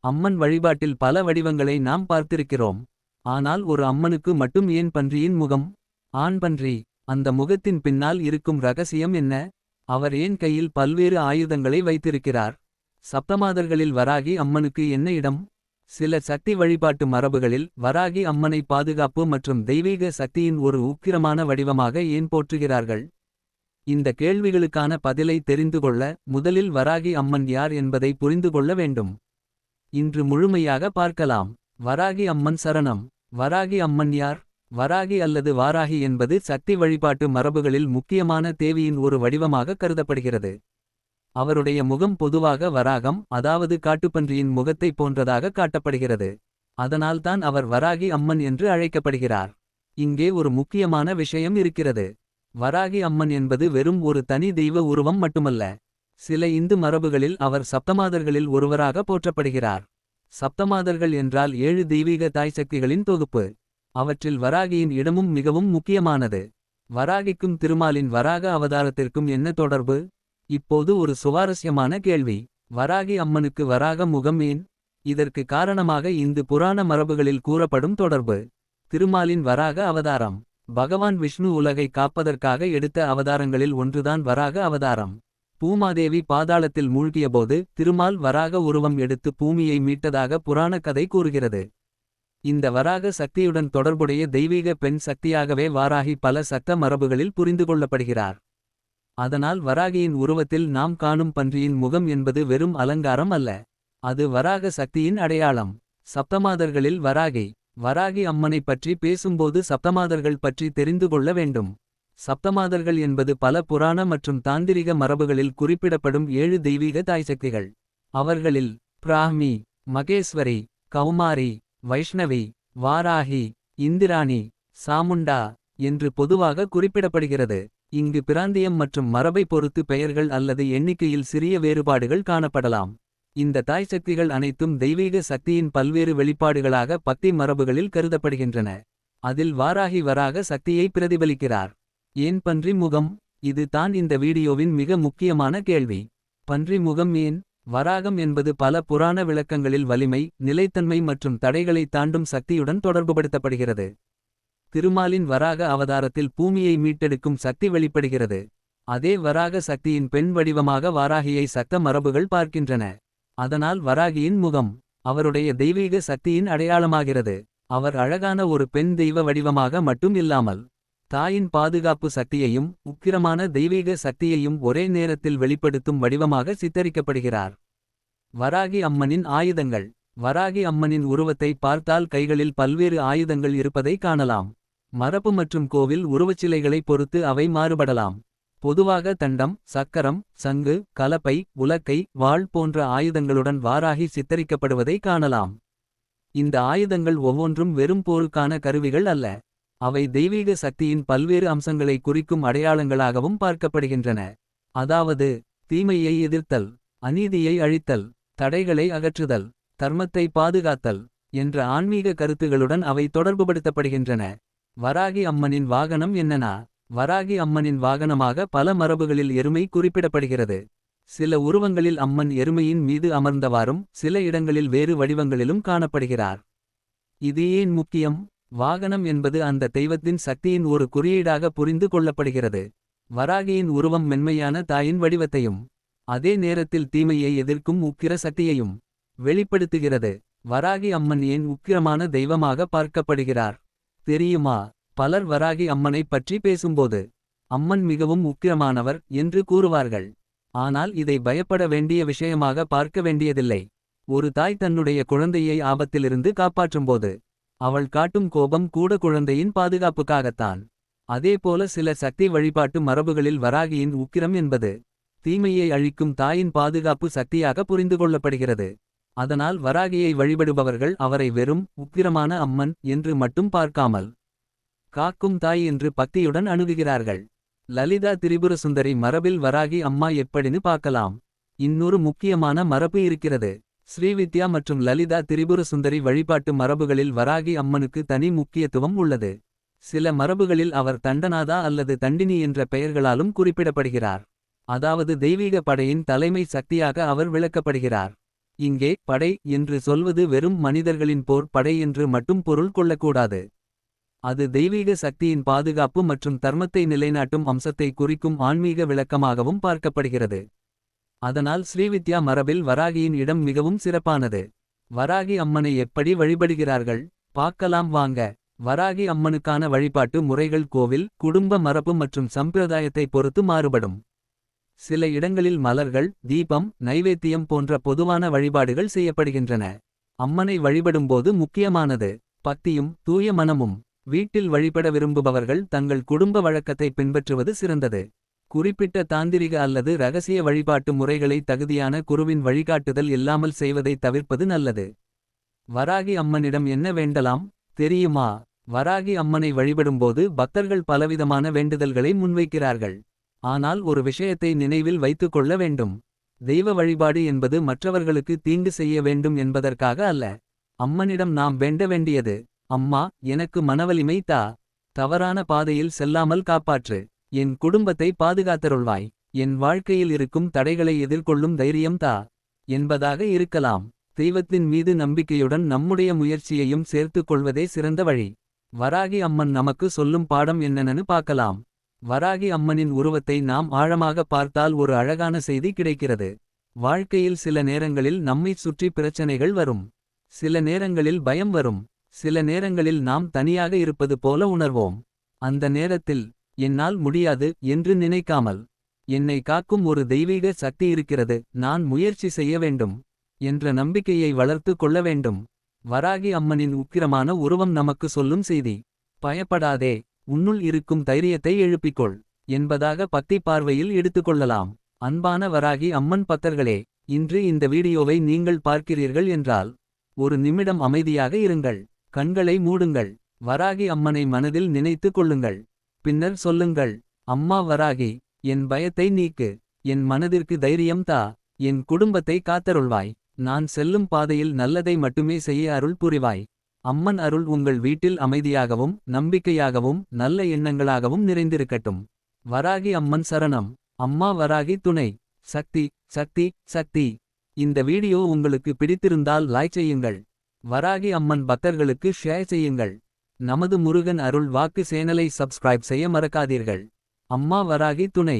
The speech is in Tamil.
அம்மன் வழிபாட்டில் பல வடிவங்களை நாம் பார்த்திருக்கிறோம். ஆனால் ஒரு அம்மனுக்கு மட்டும் ஏன் பன்றியின் முகம்? ஆண் பன்றி. அந்த முகத்தின் பின்னால் இருக்கும் ரகசியம் என்ன? அவர் ஏன் கையில் பல்வேறு ஆயுதங்களை வைத்திருக்கிறார்? சப்தமாதர்களில் வராகி அம்மனுக்கு என்ன இடம்? சில சக்தி வழிபாட்டு மரபுகளில் வராகி அம்மனை பாதுகாப்பு மற்றும் தெய்வீக சக்தியின் ஒரு உக்கிரமான வடிவமாக ஏன் போற்றுகிறார்கள்? இந்த கேள்விகளுக்கான பதிலை தெரிந்துகொள்ள முதலில் வராகி அம்மன் யார் என்பதை புரிந்து கொள்ள வேண்டும். இன்று முழுமையாக பார்க்கலாம். வராகி அம்மன் சரணம். வராகி அம்மன் யார்? வராகி அல்லது வாராகி என்பது சக்தி வழிபாட்டு மரபுகளில் முக்கியமான தேவியின் ஒரு வடிவமாக கருதப்படுகிறது. அவருடைய முகம் பொதுவாக வராகம், அதாவது காட்டுப்பன்றியின் முகத்தை போன்றதாக காட்டப்படுகிறது. அதனால்தான் அவர் வராகி அம்மன் என்று அழைக்கப்படுகிறார். இங்கே ஒரு முக்கியமான விஷயம் இருக்கிறது. வராகி அம்மன் என்பது வெறும் ஒரு தனி தெய்வ உருவம் மட்டுமல்ல. சில இந்து மரபுகளில் அவர் சப்தமாதர்களில் ஒருவராக போற்றப்படுகிறார். சப்தமாதர்கள் என்றால் 7 தெய்வீக தாய் சக்திகளின் தொகுப்பு. அவற்றில் வராகியின் இடமும் மிகவும் முக்கியமானது. வராகிக்கும் திருமாலின் வராக அவதாரத்திற்கும் என்ன தொடர்பு? இப்போது ஒரு சுவாரஸ்யமான கேள்வி. வராகி அம்மனுக்கு வராக முகம் ஏன்? இதற்கு காரணமாக இந்து புராண மரபுகளில் கூறப்படும் தொடர்பு. திருமாலின் வராக அவதாரம். பகவான் விஷ்ணு உலகை காப்பதற்காக எடுத்த அவதாரங்களில் ஒன்றுதான் வராக அவதாரம். பூமாதேவி பாதாளத்தில் மூழ்கியபோது திருமால் வராக உருவம் எடுத்து பூமியை மீட்டதாக புராண கதை கூறுகிறது. இந்த வராக சக்தியுடன் தொடர்புடைய தெய்வீக பெண் சக்தியாகவே வாராகி பல சக்த மரபுகளில் புரிந்து கொள்ளப்படுகிறார். அதனால் வராகியின் உருவத்தில் நாம் காணும் பன்றியின் முகம் என்பது வெறும் அலங்காரம் அல்ல. அது வராக சக்தியின் அடையாளம். சப்தமாதர்களில் வராகி. வராகி அம்மனை பற்றி பேசும்போது சப்தமாதர்கள் பற்றி தெரிந்து கொள்ள வேண்டும். சப்தமாதர்கள் என்பது பல புராண மற்றும் தாந்திரிக மரபுகளில் குறிப்பிடப்படும் 7 தெய்வீக தாய்சக்திகள். அவர்களில் பிராஹ்மி, மகேஸ்வரி, கௌமாரி, வைஷ்ணவி, வாராகி, இந்திராணி, சாமுண்டா என்று பொதுவாக குறிப்பிடப்படுகிறது. இங்கு பிராந்தியம் மற்றும் மரபை பொறுத்து பெயர்கள் அல்லது எண்ணிக்கையில் சிறிய வேறுபாடுகள் காணப்படலாம். இந்த தாய் சக்திகள் அனைத்தும் தெய்வீக சக்தியின் பல்வேறு வெளிப்பாடுகளாக பக்தி மரபுகளில் கருதப்படுகின்றன. அதில் வாராகி வராக சக்தியை பிரதிபலிக்கிறார். ஏன் பன்றி முகம்? இது தான் இந்த வீடியோவின் மிக முக்கியமான கேள்வி. பன்றி முகம் ஏன்? வராகம் என்பது பல புராண விளக்கங்களில் வலிமை, நிலைத்தன்மை மற்றும் தடைகளை தாண்டும் சக்தியுடன் தொடர்புபடுத்தப்படுகிறது. திருமாலின் வராக அவதாரத்தில் பூமியை மீட்டெடுக்கும் சக்தி வெளிப்படுகிறது. அதே வராக சக்தியின் பெண் வடிவமாக வாராகியை சக்த மரபுகள் பார்க்கின்றன. அதனால் வராகியின் முகம் அவருடைய தெய்வீக சக்தியின் அடையாளமாகிறது. அவர் அழகான ஒரு பெண் தெய்வ வடிவமாக மட்டும் இல்லாமல் தாயின் பாதுகாப்பு சக்தியையும் உக்கிரமான தெய்வீக சக்தியையும் ஒரே நேரத்தில் வெளிப்படுத்தும் வடிவமாக சித்தரிக்கப்படுகிறார். வராகி அம்மனின் ஆயுதங்கள். வராகி அம்மனின் உருவத்தை பார்த்தால் கைகளில் பல்வேறு ஆயுதங்கள் இருப்பதை காணலாம். மரபு மற்றும் கோவில் உருவச்சிலைகளை பொறுத்து அவை மாறுபடலாம். பொதுவாக தண்டம், சக்கரம், சங்கு, கலப்பை, உலக்கை, வாள் போன்ற ஆயுதங்களுடன் வாராகி சித்தரிக்கப்படுவதை காணலாம். இந்த ஆயுதங்கள் ஒவ்வொன்றும் வெறும் போருக்கான கருவிகள் அல்ல. அவை தெய்வீக சக்தியின் பல்வேறு அம்சங்களை குறிக்கும் அடையாளங்களாகவும் பார்க்கப்படுகின்றன. அதாவது தீமையை எதிர்த்தல், அநீதியை அழித்தல், தடைகளை அகற்றுதல், தர்மத்தை பாதுகாத்தல் என்ற ஆன்மீக கருத்துகளுடன் அவை தொடர்புபடுத்தப்படுகின்றன. வராகி அம்மனின் வாகனம் என்னன்னா? வராகி அம்மனின் வாகனமாக பல மரபுகளில் எருமை குறிப்பிடப்படுகிறது. சில உருவங்களில் அம்மன் எருமையின் மீது அமர்ந்தவாறும் சில இடங்களில் வேறு வடிவங்களிலும் காணப்படுகிறார். இது ஏன் முக்கியம்? வாகனம் என்பது அந்த தெய்வத்தின் சக்தியின் ஒரு குறியீடாக புரிந்து கொள்ளப்படுகிறது. வராகியின் உருவம் மென்மையான தாயின் வடிவத்தையும் அதே நேரத்தில் தீமையை எதிர்க்கும் உக்கிர சக்தியையும் வெளிப்படுத்துகிறது. வராகி அம்மன் ஏன் உக்கிரமான தெய்வமாக பார்க்கப்படுகிறார் தெரியுமா? பலர் வராகி அம்மனை பற்றி பேசும்போது அம்மன் மிகவும் உக்கிரமானவர் என்று கூறுவார்கள். ஆனால் இதை பயப்பட வேண்டிய விஷயமாக பார்க்க வேண்டியதில்லை. ஒரு தாய் தன்னுடைய குழந்தையை ஆபத்திலிருந்து காப்பாற்றும்போது அவள் காட்டும் கோபம் கூட குழந்தையின் பாதுகாப்புக்காகத்தான். அதேபோல சில சக்தி வழிபாட்டு மரபுகளில் வராகியின் உக்கிரம் என்பது தீமையை அழிக்கும் தாயின் பாதுகாப்பு சக்தியாக புரிந்து கொள்ளப்படுகிறது. அதனால் வராகியை வழிபடுபவர்கள் அவரை வெறும் உக்கிரமான அம்மன் என்று மட்டும் பார்க்காமல் காக்கும் தாய் என்று பக்தியுடன் அணுகுகிறார்கள். லலிதா திரிபுர சுந்தரி மரபில் வராகி அம்மா எப்படின்னு பார்க்கலாம். இன்னொரு முக்கியமான மரபு இருக்கிறது. ஸ்ரீவித்யா மற்றும் லலிதா திரிபுர சுந்தரி வழிபாட்டு மரபுகளில் வராகி அம்மனுக்கு தனி முக்கியத்துவம் உள்ளது. சில மரபுகளில் அவர் தண்டநாதா அல்லது தண்டினி என்ற பெயர்களாலும் குறிப்பிடப்படுகிறார். அதாவது தெய்வீக படையின் தலைமை சக்தியாக அவர் விளக்கப்படுகிறார். இங்கே படை என்று சொல்வது வெறும் மனிதர்களின் போர் படை என்று மட்டும் பொருள் கொள்ளக்கூடாது. அது தெய்வீக சக்தியின் பாதுகாப்பு மற்றும் தர்மத்தை நிலைநாட்டும் அம்சத்தை குறிக்கும் ஆன்மீக விளக்கமாகவும் பார்க்கப்படுகிறது. அதனால் ஸ்ரீவித்யா மரபில் வராகியின் இடம் மிகவும் சிறப்பானது. வராகி அம்மனை எப்படி வழிபடுகிறார்கள் பார்க்கலாம் வாங்க. வராகி அம்மனுக்கான வழிபாட்டு முறைகள் கோவில் குடும்ப மரபு மற்றும் சம்பிரதாயத்தை பொறுத்து மாறுபடும். சில இடங்களில் மலர்கள் தீபம் நைவேத்தியம் போன்ற பொதுவான வழிபாடுகள் செய்யப்படுகின்றன. அம்மனை வழிபடும்போது முக்கியமானது பக்தியும் தூய மனமும். வீட்டில் வழிபட விரும்புபவர்கள் தங்கள் குடும்ப வழக்கத்தை பின்பற்றுவது சிறந்தது. குறிப்பிட்ட தாந்திரிக அல்லது இரகசிய வழிபாட்டு முறைகளை தகுதியான குருவின் வழிகாட்டுதல் இல்லாமல் செய்வதை தவிர்ப்பது நல்லது. வராகி அம்மனிடம் என்ன வேண்டலாம் தெரியுமா? வராகி அம்மனை வழிபடும்போது பக்தர்கள் பலவிதமான வேண்டுதல்களை முன்வைக்கிறார்கள். ஆனால் ஒரு விஷயத்தை நினைவில் வைத்துக் கொள்ள வேண்டும். தெய்வ வழிபாடு என்பது மற்றவர்களுக்கு தீங்கு செய்ய வேண்டும் என்பதற்காக அல்ல. அம்மனிடம் நாம் வேண்ட வேண்டியது அம்மா எனக்கு மனவலிமை தா. தவறான பாதையில் செல்லாமல் காப்பாற்று. என் குடும்பத்தை பாதுகாத்தருள்வாய். என் வாழ்க்கையில் இருக்கும் தடைகளை எதிர்கொள்ளும் தைரியம் தா என்பதாக இருக்கலாம். தெய்வத்தின் மீது நம்பிக்கையுடன் நம்முடைய முயற்சியையும் சேர்த்துக் கொள்வதே சிறந்த வழி. வராகி அம்மன் நமக்கு சொல்லும் பாடம் என்னென்னு பார்க்கலாம். வராகி அம்மனின் உருவத்தை நாம் ஆழமாக பார்த்தால் ஒரு அழகான செய்தி கிடைக்கிறது. வாழ்க்கையில் சில நேரங்களில் நம்மைச் சுற்றி பிரச்சனைகள் வரும். சில நேரங்களில் பயம் வரும். சில நேரங்களில் நாம் தனியாக இருப்பது போல உணர்வோம். அந்த நேரத்தில் என்னால் முடியாது என்று நினைக்காமல் என்னை காக்கும் ஒரு தெய்வீக சக்தி இருக்கிறது, நான் முயற்சி செய்ய வேண்டும் என்ற நம்பிக்கையை வளர்த்து கொள்ள வேண்டும். வராகி அம்மனின் உக்கிரமான உருவம் நமக்கு சொல்லும் செய்தி பயப்படாதே, உன்னுள் இருக்கும் தைரியத்தை எழுப்பிக்கொள் என்பதாக பக்தி பார்வையில் எடுத்துக்கொள்ளலாம். அன்பான வராகி அம்மன் பக்தர்களே, இன்று இந்த வீடியோவை நீங்கள் பார்க்கிறீர்கள் என்றால் ஒரு நிமிடம் அமைதியாக இருங்கள். கண்களை மூடுங்கள். வராகி அம்மனை மனதில் நினைத்து கொள்ளுங்கள். பின்னர் சொல்லுங்கள், அம்மா வராகி, என் பயத்தை நீக்கு. என் மனதிற்கு தைரியம் தா. என் குடும்பத்தை காத்தருள்வாய். நான் செல்லும் பாதையில் நல்லதை மட்டுமே செய்ய அருள் புரிவாய். அம்மன் அருள் உங்கள் வீட்டில் அமைதியாகவும் நம்பிக்கையாகவும் நல்ல எண்ணங்களாகவும் நிறைந்திருக்கட்டும். வராகி அம்மன் சரணம். அம்மா வராகி துணை. சக்தி சக்தி சக்தி. இந்த வீடியோ உங்களுக்கு பிடித்திருந்தால் லைக் செய்யுங்கள். வராகி அம்மன் பக்தர்களுக்கு ஷேர் செய்யுங்கள். நமது முருகன் அருள் வாக்கு சேனலை சப்ஸ்கிரைப் செய்ய மறக்காதீர்கள். அம்மா வராகி துணை.